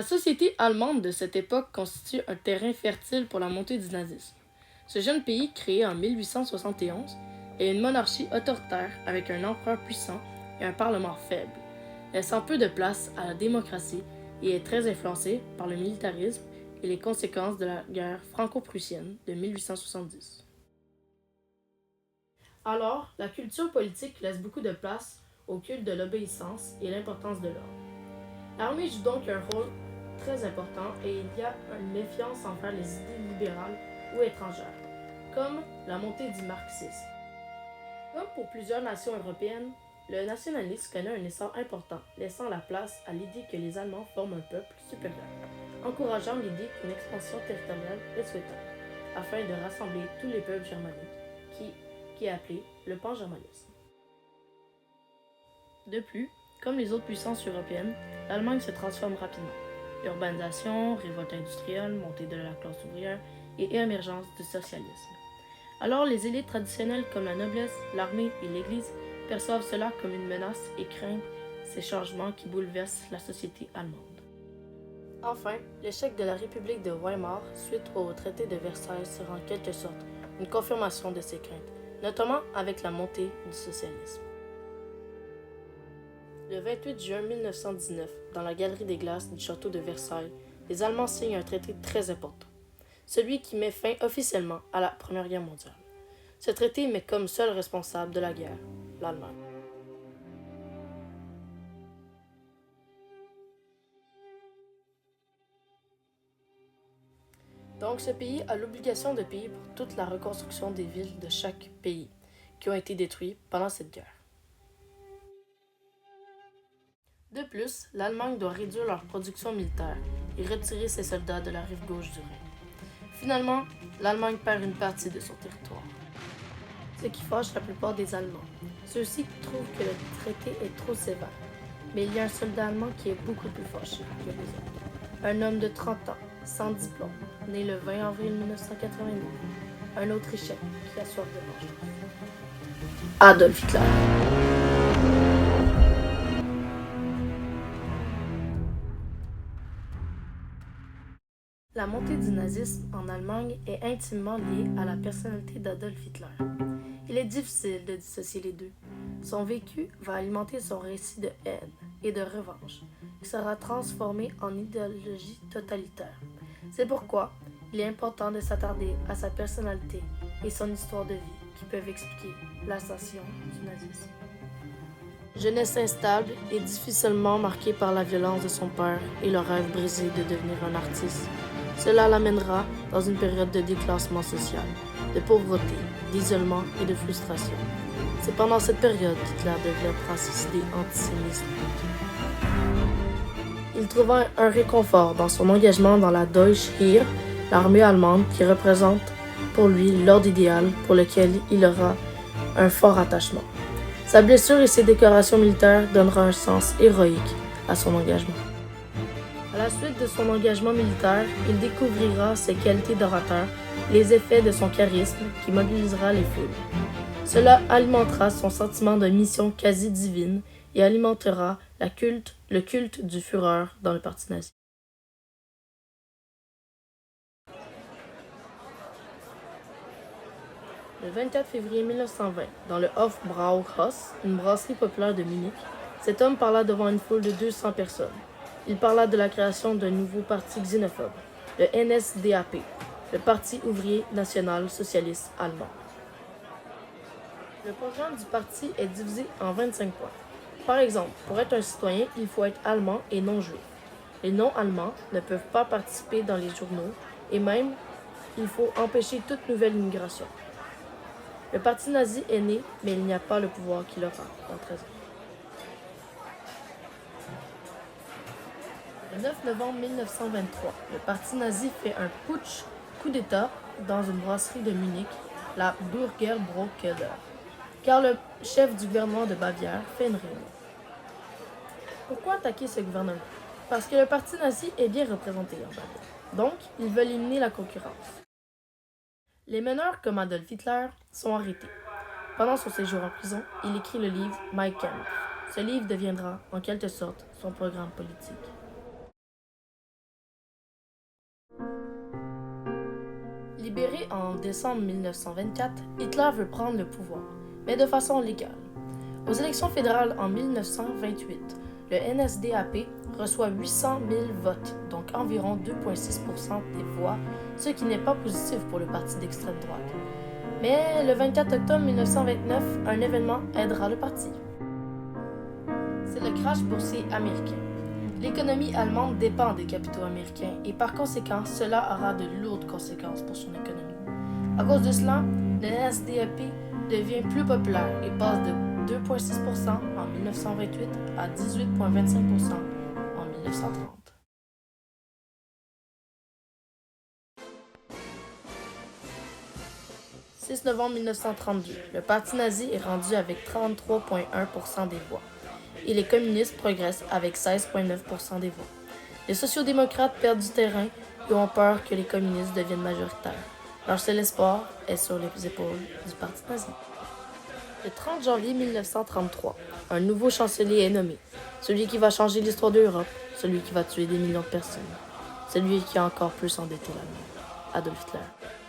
La société allemande de cette époque constitue un terrain fertile pour la montée du nazisme. Ce jeune pays, créé en 1871, est une monarchie autoritaire avec un empereur puissant et un parlement faible, laissant peu de place à la démocratie et est très influencé par le militarisme et les conséquences de la guerre franco-prussienne de 1870. Alors, la culture politique laisse beaucoup de place au culte de l'obéissance et l'importance de l'ordre. L'armée joue donc un rôle très important et il y a une méfiance envers les idées libérales ou étrangères, comme la montée du marxisme. Comme pour plusieurs nations européennes, le nationalisme connaît un essor important, laissant la place à l'idée que les Allemands forment un peuple supérieur, encourageant l'idée qu'une expansion territoriale est souhaitable, afin de rassembler tous les peuples germaniques, qui est appelé le pan-germanisme. De plus, comme les autres puissances européennes, l'Allemagne se transforme rapidement. Urbanisation, révolte industrielle, montée de la classe ouvrière et émergence du socialisme. Alors les élites traditionnelles comme la noblesse, l'armée et l'Église perçoivent cela comme une menace et craignent ces changements qui bouleversent la société allemande. Enfin, l'échec de la République de Weimar suite au traité de Versailles sera en quelque sorte une confirmation de ces craintes, notamment avec la montée du socialisme. Le 28 juin 1919, dans la galerie des glaces du château de Versailles, les Allemands signent un traité très important, celui qui met fin officiellement à la Première Guerre mondiale. Ce traité met comme seul responsable de la guerre l'Allemagne. Donc ce pays a l'obligation de payer pour toute la reconstruction des villes de chaque pays qui ont été détruites pendant cette guerre. De plus, l'Allemagne doit réduire leur production militaire et retirer ses soldats de la rive gauche du Rhin. Finalement, l'Allemagne perd une partie de son territoire, ce qui fâche la plupart des Allemands. Ceux-ci trouvent que le traité est trop sévère, mais il y a un soldat allemand qui est beaucoup plus fâché que les autres. Un homme de 30 ans, sans diplôme, né le 20 avril 1989, un Autrichien qui a soif de vengeance. Adolf Hitler. La montée du nazisme en Allemagne est intimement liée à la personnalité d'Adolf Hitler. Il est difficile de dissocier les deux. Son vécu va alimenter son récit de haine et de revanche, qui sera transformé en idéologie totalitaire. C'est pourquoi il est important de s'attarder à sa personnalité et son histoire de vie qui peuvent expliquer l'ascension du nazisme. Jeunesse instable et difficilement marquée par la violence de son père et le rêve brisé de devenir un artiste. Cela l'amènera dans une période de déclassement social, de pauvreté, d'isolement et de frustration. C'est pendant cette période qu'Hitler développera ses idées antisémites. Il trouva un réconfort dans son engagement dans la Deutsche Heer, l'armée allemande qui représente pour lui l'ordre idéal pour lequel il aura un fort attachement. Sa blessure et ses décorations militaires donneront un sens héroïque à son engagement. À la suite de son engagement militaire, il découvrira ses qualités d'orateur et les effets de son charisme qui mobilisera les foules. Cela alimentera son sentiment de mission quasi divine et alimentera le culte du Führer dans le parti nazi. Le 24 février 1920, dans le Hofbrauhaus, une brasserie populaire de Munich, cet homme parla devant une foule de 200 personnes. Il parla de la création d'un nouveau parti xénophobe, le NSDAP, le Parti ouvrier national socialiste allemand. Le programme du parti est divisé en 25 points. Par exemple, pour être un citoyen, il faut être allemand et non juif. Les non-allemands ne peuvent pas participer dans les journaux et même, il faut empêcher toute nouvelle immigration. Le parti nazi est né, mais il n'y a pas le pouvoir qu'il aura dans 13 ans. Le 9 novembre 1923, le parti nazi fait un coup d'État dans une brasserie de Munich, la Bürgerbräukeller, car le chef du gouvernement de Bavière fait une réunion. Pourquoi attaquer ce gouvernement? Parce que le parti nazi est bien représenté en Bavière. Donc, ils veulent éliminer la concurrence. Les meneurs, comme Adolf Hitler, sont arrêtés. Pendant son séjour en prison, il écrit le livre Mein Kampf. Ce livre deviendra, en quelque sorte, son programme politique. en décembre 1924, Hitler veut prendre le pouvoir, mais de façon légale. Aux élections fédérales en 1928, le NSDAP reçoit 800 000 votes, donc environ 2,6% des voix, ce qui n'est pas positif pour le parti d'extrême droite. Mais le 24 octobre 1929, un événement aidera le parti. C'est le crash boursier américain. L'économie allemande dépend des capitaux américains et par conséquent, cela aura de lourdes conséquences pour son économie. À cause de cela, le NSDAP devient plus populaire et passe de 2,6% en 1928 à 18,25% en 1930. 6 novembre 1932, le parti nazi est rendu avec 33,1% des voix et les communistes progressent avec 16,9% des voix. Les sociaux-démocrates perdent du terrain et ont peur que les communistes deviennent majoritaires. Leur seul espoir est sur les épaules du parti nazi. Le 30 janvier 1933, un nouveau chancelier est nommé, celui qui va changer l'histoire de l'Europe, celui qui va tuer des millions de personnes, celui qui a encore plus endetté l'Allemagne, Adolf Hitler.